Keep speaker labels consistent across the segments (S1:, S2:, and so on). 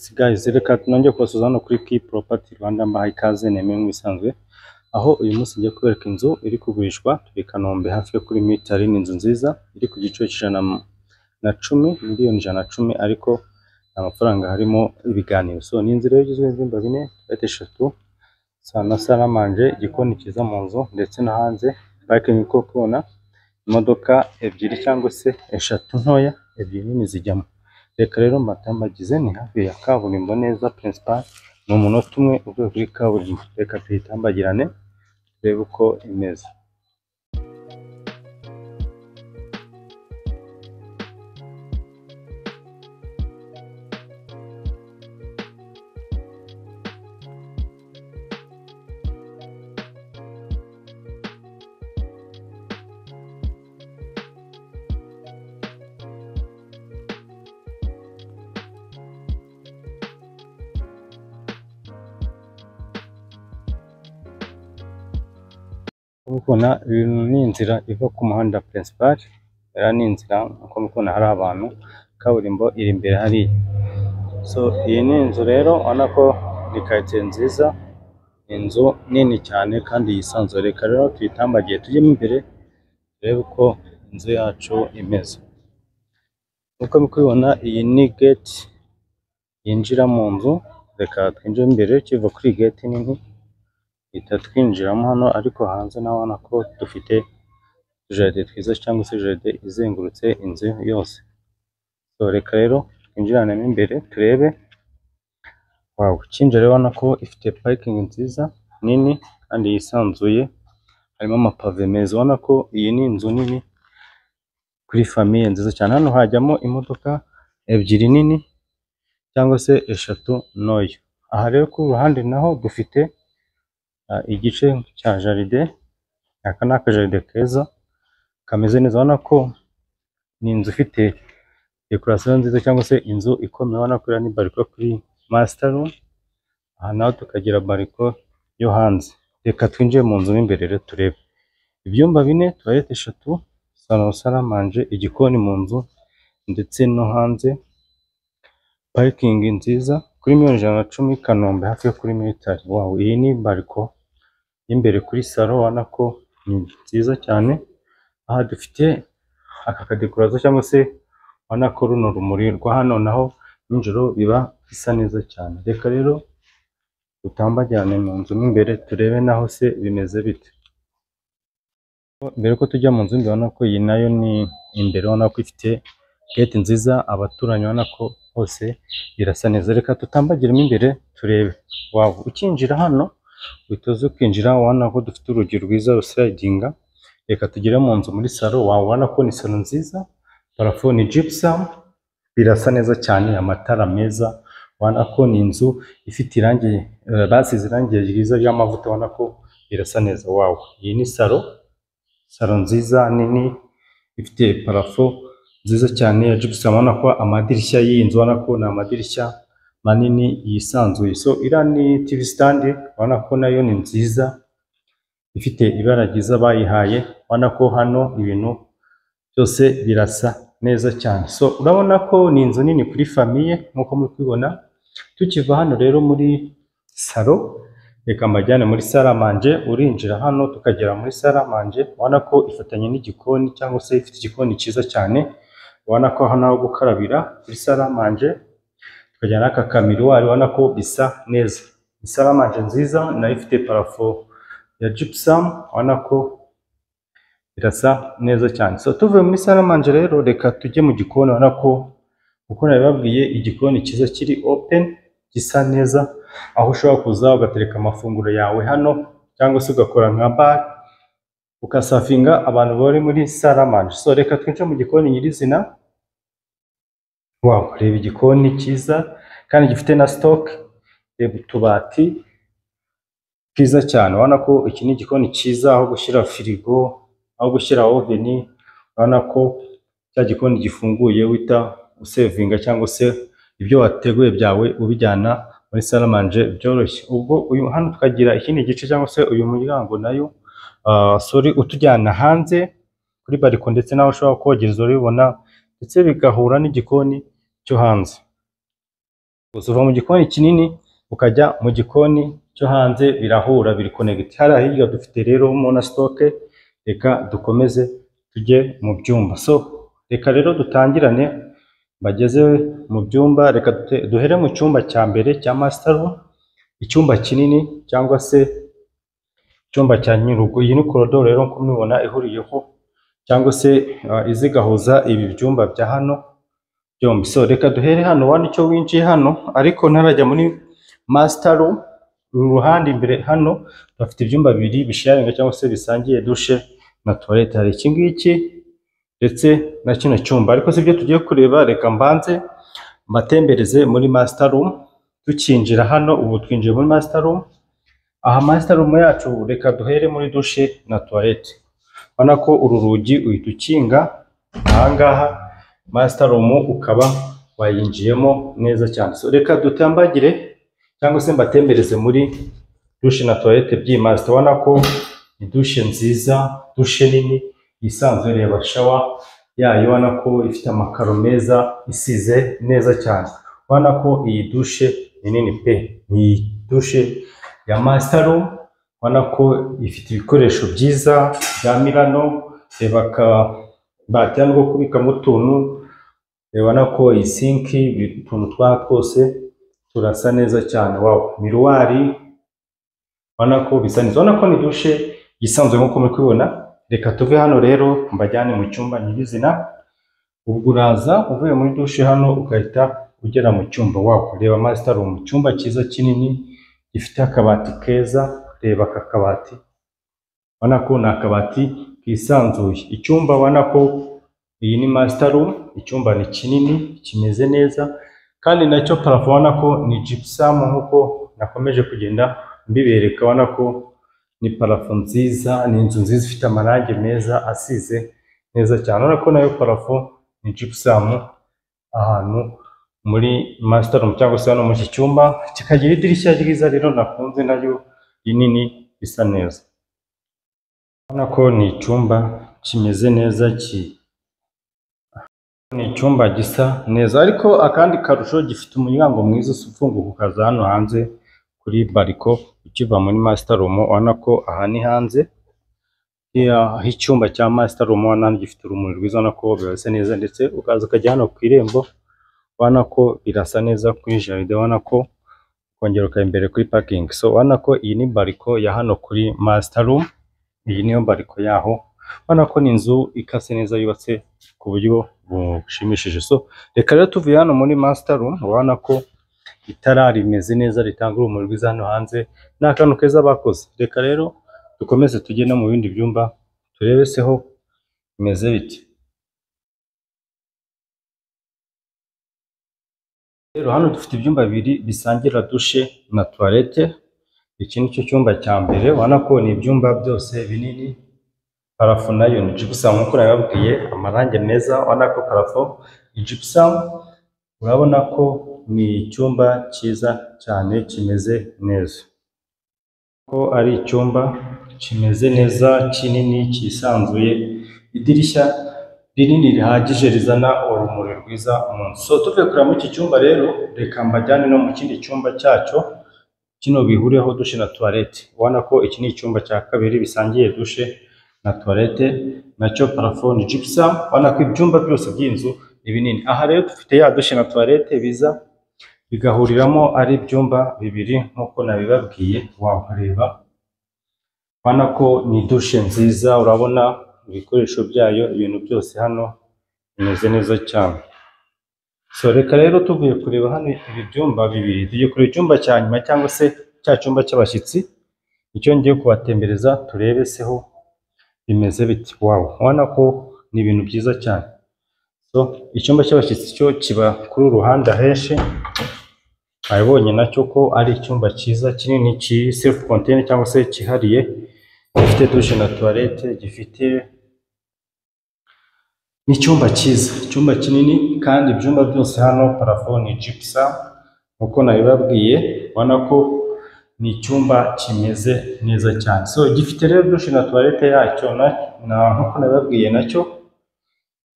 S1: Guys, reka tunongeye kubasuhuza hano kuri Key Property Rwanda, mbahaye ikaze nemeye nk'ibisanzwe, aho uyu munsi ngiye kubereka inzu iri kugurishwa turi Kanombe hafi yo kuri Mitali. Ni inzu nziza iri ku giciro cy'110 miliyoni 110, ariko amafaranga harimo ibiganiro. So ni inzu rero igizwe n'ibyumba 4, toilette 3, na salle à manger, igikoni cyiza mu nzu ndetse no hanze. Parking ko kubona imodoka 2 cyangwa se 3 ntoya, 2 nini zijyamo. Reka rero mbatambagize, ni hafi ya kaburimbo neza principal, ni umunota umwe uvuye kuri kaburimbo. Reka tuyitambagirane turebe uko imeze. Mukona ni inzira iva ku muhanda principal, era ni inzira uko mukona hari abantu, kaburimbo iri imbere hari. So iyi ni inzu rero ubona ko ni quartier nziza, inzu nini cyane kandi yisanzuye. Reka rero tuyitambagiye tujyemo imbere turebe uko inzu yacu imeze. Uko mukubibona iyi ni gate yinjira mu nzu. Reka twinjire imbere, kiva kuri gate nini ita twinjiramo hano, ariko hanze nabona ko dufite jaride twiza cyangwa se jaride izengurutse inzu yose. So reka rero twinjiranemo imbere turebe. Wow, kinjira rero ubona ko ifite parking nziza nini kandi yisanzuye, harimo amapave meza. Ubona ko iyi ni inzu nini kuri famille nziza cyane. Hano hajyamo imodoka 2 nini cyangwa se 3 ntoya. Aha rero ku ruhande naho dufite igice cya jaride. Aka ni akajaride keza kameze neza. Ubona ko ni inzu ifite decoration nziza cyangwa se inzu ikomeye. Ubona ko ni bariko kuri master room, aha naho tukagira bariko yo hanze. Reka twinjiye mu nzu imbere rero turebe. Ibyumba 4, toilette 3, salle à manger, igikoni mu nzu ndetse no hanze. Parking nziza kuri miliyoni 110 Kanombe hafi yo kuri Mitali. Wow, iyi ni bariko imbere kuri salo, ubona ko ni nziza cyane. Aha dufite aka kadekurazo cyangwa se ubona ko runo rumuri rwa hano naho nijoro biba bisa neza cyane. Reka rero dutambajyane mu nzu imbere turebe naho se bimeze bite. Mbere ko tujya mu nzu imbere, ubona ko iyi nayo ni imbere, ubona ko ifite gate nziza, abaturanyi ubona ko hose birasa neza. Reka tutambagiremo imbere turebe. Wow, ukinjira hano uhita kwinjira, ubona ko dufite urugi rwiza ruslidinga. Reka tugere mu nzu muri salo. Wow, ubona ko ni salo nziza, parafo ni gypsum, birasa neza cyane, amatara meza. Ubona ko ni inzu ifite irangi, basize irangi ryiza ry'amavuta, ubona ko birasa neza. Wow, iyi ni salo nziza nini ifite parafo nziza cyane ya gypsum. Ubona ko amadirishya y'iyi nzu, ubona ko ni amadirishya manini yisanzuye. So iriya ni TV stand, ubona ko nayo ni nziza, ifite ibara ryiza bayihaye. Ubona ko hano ibintu byose birasa neza cyane. So urabona ko ni inzu nini kuri famille nkuko muri kubibona. Tukiva hano rero muri salo, reka mbajyane muri salle à manger. Urinjira hano tukagera muri salle à manger, ubona ko ifatanye n'igikoni cyangwa se ifite igikoni cyiza cyane. Ubona ko hano ho gukarabira kuri salle à manger, tukajyana aka kamiruwari, ubona ko bisa neza. Salle à manger nziza nayo ifite parafo ya gypsum, ubona ko birasa neza cyane. So tuvuye muri salle à manger rero, reka tujye mu gikoni. Ubona ko uko nabibabwiye, igikoni cyiza kiri open, gisa neza, aho ushobora kuza ugatereka amafunguro yawe hano, cyangwa se ugakora nka bar ukasafinga abantu bari muri salle à manger. So reka twinjire mu gikoni nyirizina. Wow, reba igikoni cyiza kandi gifite na stock. Reba utubati bwiza cyane. Ubona ko iki ni igikoni cyiza, aho gushyira firigo, aho gushyira oven. Ubona ko cya gikoni gifunguye wita usevinga cyangwa se ibyo wateguye byawe ubijyana muri salle à manger byoroshye. Ubwo uyu hano tukagira ikindi gice cyangwa se uyu muryango nayo utujyana hanze kuri bariko, ndetse naho ushobora kogereza uribona, ndetse bigahura n'igikoni cyo hanze. uva mu gikoni kinini ukajya mu gikoni cyo hanze birahura, biri connect. Hariya hirya dufite rero mona stock. Reka dukomeze tujye mu byumba. So reka rero dutangirane bageze mu byumba. Reka duhere mu cyumba cya mbere cya master room, icyumba kinini cyangwa se icyumba cya nyirugo. Iyi ni korodoro rero nko mubibona ihuriyeho cyangwa se izigahuza ibi byumba bya hano byombi. So reka duhere hano, wani icyo winjiye hano ariko ntarajya muri master room. Uru ruhande imbere hano bafite ibyumba bibiri bisharinga cyangwa se bisangiye dushe na toilette. Hari iki ngiki ndetse na kino cyumba, ariko sibyo tugiye kureba. Reka mbanze mbatembereze muri master room. Tukinjira hano, ubu twinjiye muri master room. Aha master room yacu reka duhere muri dushe na toilette. Ubona ko uru rugi uhita ukinga ahangaha, master room ukaba wayinjiyemo neza cyane. So reka dutambagire cyangwa se mbatembereze muri dushe na toilette by'iyi master. Ubona ko ni dushe nziza, dushe nini isanzwe. Reba shawa yayo, ubona ko ifite amakaro meza, isize neza cyane. Ubona ko iyi dushe ni nini pe, ni dushe ya master room. Ubona ko ifite ibikoresho byiza bya Milano. Reba akabati hano ko kubikamo utuntu. Ubona ko iyi sinki, utuntu twa twose turasa neza cyane. Wow, miruwari, ubona ko bisa neza. Ubona ko ni dushe isanzwe nk'uko muri kubibona. Reka tuve hano rero mbajyane mu cyumba nyirizina. Ubwo uraza uvuye muri dushe hano ugahita ugera mu cyumba. Wow, reba master room, icyumba cyiza kinini gifite akabati keza. Reba aka kabati, ubona ko ni akabati kisanzuye. Icyumba ubona ko iyi ni master room, icyumba ni kinini kimeze neza kandi nacyo parafo ubona ko ni gypsum nk'uko nakomeje kugenda mbibereka. Ubona ko ni parafo nziza, ni inzu nziza ifite amarangi meza asize neza cyane. Ubona ko nayo parafo ni gypsum ahantu muri master room cyangwa se hano mu iki cyumba. Kikagira idirishya ryiza rero nakunze nayo rinini bisa neza. Ubona ko ni icyumba kimeze neza, ni icyumba gisa neza. Ariko akandi karusho gifite umuryango mwiza ufunguka ukaza hano hanze kuri bariko ukiva muri master room. Ubona ko aha ni hanze icyumba cya master room. Ubona gifite urumuri rwiza, ubona ko birasa neza, ndetse ukaza ukajya hano ku irembo. Ubona ko birasa neza kuri jaride. Ubona ko kongera ukajya imbere kuri parking. So ubona ko iyi ni bariko ya hano kuri master room. Iyi niyo bariko yaho. Ubona ko ni inzu ikase neza, yubatse ku buryo bushimishije. So reka rero tuvuye hano muri master room. Ubona ko itara rimeze neza, ritanga urumuri rwiza hano hanze. Ni akantu keza bakoze. Reka rero dukomeze tujye no mu bindi byumba turebe seho bimeze biti. Rero hano dufite ibyumba bibiri bisangira dushe na toilette. Iki ni cyo cyumba cya mbere. Ubona ko ni ibyumba byose binini. Parafo nayo ni gypsum nk'uko nababwiye, amarangi meza. Ubona ko parafo ni gypsum. Urabona ko ni icyumba cyiza cyane kimeze neza, ko ari icyumba kimeze neza kinini cyisanzuye. Idirishya rinini rihagije rizana urumuri rwiza mu nzu. So tuvuye kureba muri iki cyumba rero, reka mbajyane no mu kindi cyumba cyacyo. Kino bihuriyeho dushe na toilette. Ubona ko iki ni icyumba cya kabiri bisangiye dushe na toilette, nacyo parafo ni gypsum. Ubona ko ibyumba byose by'inzu ni binini. Aha rero dufite ya dushe na toilette biza bigahuriramo ari ibyumba bibiri nk'uko nabibabwiye. Wareba, ubona ko ni dushe nziza. Urabona ibikoresho byayo, ibintu byose hano bimeze neza cyane. So reka rero tuvuye kureba hano ibi byumba bibiri, tugiye kureba icyumba cya nyuma cyangwa se cya cyumba cy'abashyitsi. Icyo ngiye kubatembereza turebe seho bimeze biti. Wow, ubona ko ni ibintu byiza cyane. So icyumba cy'abashyitsi cyo kiba kuri uruhande henshi. Abibonye nacyo ko ari icyumba cyiza kinini ki self contained cyangwa se cyihariye, gifite dushe na toilette, gifite n'icyumba cyiza, icyumba kinini. Kandi ibyumba byose hano parafo ni gypsum nkuko nabibabwiye. Ubona ko ni icyumba kimeze neza cyane. So gifite rero dushe na toilette yacyo nkuko nabibabwiye nacyo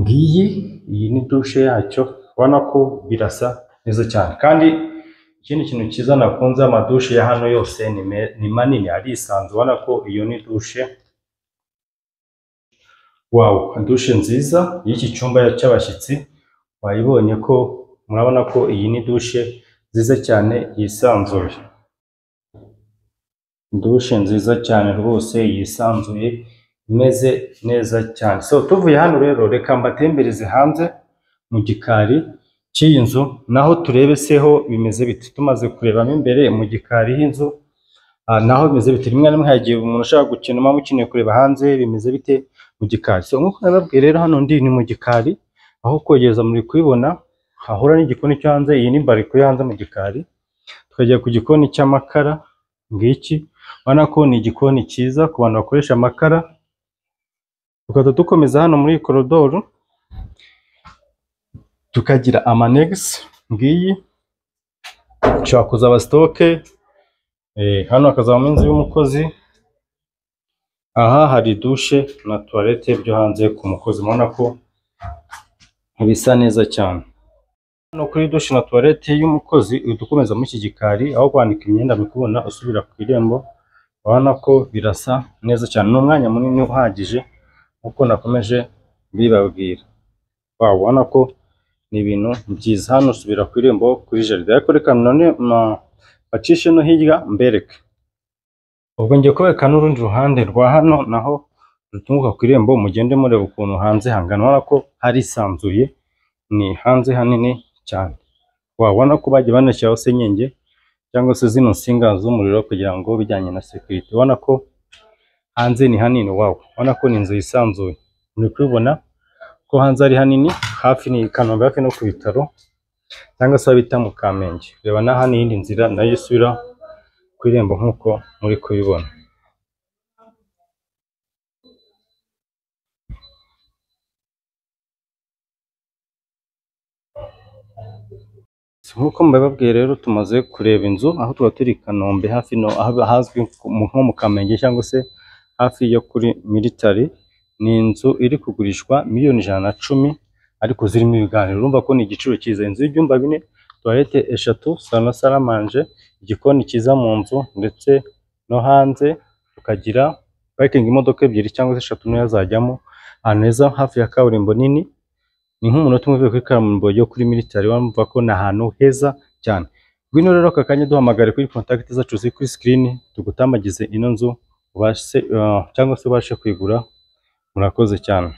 S1: ngiyi. Iyi ni dushe yacyo. Ubona ko birasa neza cyane kandi Ikindi kintu cyiza nakunze, amadushe ya hano yose ni manini arisanzwe, ubona ko iyo ni dushe wow, dushe nziza y'iki cyumba cy'abashyitsi. Wayibonye ko, murabona ko iyi ni dushe nziza cyane yisanzuye, dushe nziza cyane rwose yisanzuye, imeze neza cyane. So tuvuye hano rero, reka mbatembereze hanze mu gikari cy'iyi nzu, naho turebe seho bimeze bite. Tumaze kurebamo imbere mu gikari h'inzu naho bimeze bite. Rimwe na rimwe hagiye umuntu ushaka gukina, mukeneye kureba hanze bimeze bite mu gikari. So nk'uko nababwiye rero, hano ndi ni mu gikari, aho kogeza muri kubibona hahura n'igikoni cyo hanze. Iyi ni bariko yo hanze mu gikari. Tukajya ku gikoni cy'amakara ngiki, ubona ko ni igikoni cyiza ku bantu bakoresha amakara. Tukajya dukomeza hano muri korodoro, tukagira amanegisi ngiyi, ushobora kuzaba sitoke. Hano hakazabamo inzu y'umukozi. Aha hari dushe na tuwarete byo hanze ku mukozi, mubona ko bisa neza cyane. Hano kuri dushe na tuwarete y'umukozi dukomeza muri iki gikari, aho kwanika imyenda mukubona usubira ku irembo. Urabona ko birasa neza cyane, n'umwanya munini uhagije nkuko nakomeje bibabwira. Urabona ko ni ibintu byiza. Hano usubira ku irembo kuri jaride, ariko reka none bacishe no hirya mbereke. Ubwo ngiye kubereka n'urundi ruhande rwa hano, naho rutunguka ku irembo, mugende mureba ukuntu hanze hangana. Urabona ko harisanzuye, ni hanze hanini cyane. Wabona ko bagiye banashyiraho senyenge cyangwa se zino nsinga z'umuriro kugira ngo bijyanye na security. Ubona ko hanze ni hanini. Wow, ubona ko ni inzu yisanzuye. Muri kubibona ko hanze ari hanini, hafi ni Kanombe, hafi no ku bitaro cyangwa se bita mu Kamenge. Reba na hano iyindi nzira nayo isubira ku irembo nk'uko muri kubibona. Nk'uko mbababwiye rero, tumaze kureba inzu, aho tuba turi Kanombe, hafi no ahazwi nko mu Kamenge cyangwa se hafi yo kuri military. Ni inzu iri kugurishwa miliyoni 110, ariko zirimo ibiganiro. Urumva ko ni igiciro cyiza. Inzu y'ibyumba 4, toilette 3, salo na salamanje, igikoni cyiza mu nzu ndetse no hanze. Tukagira parking imodoka 2 cyangwa se 3 niyo zajyamo. Ahantu heza hafi ya kaburimbo nini, ni nk'umunota umwe uvuye kuri kaburimbo yo kuri military. Wumva ko ni ahantu heza cyane. Ngwino rero aka kanya duhamagare kuri contact zacu ziri kuri screen, tugutambagize ino nzu ubashe cyangwa se ubashe kwigura. Murakoze cyane.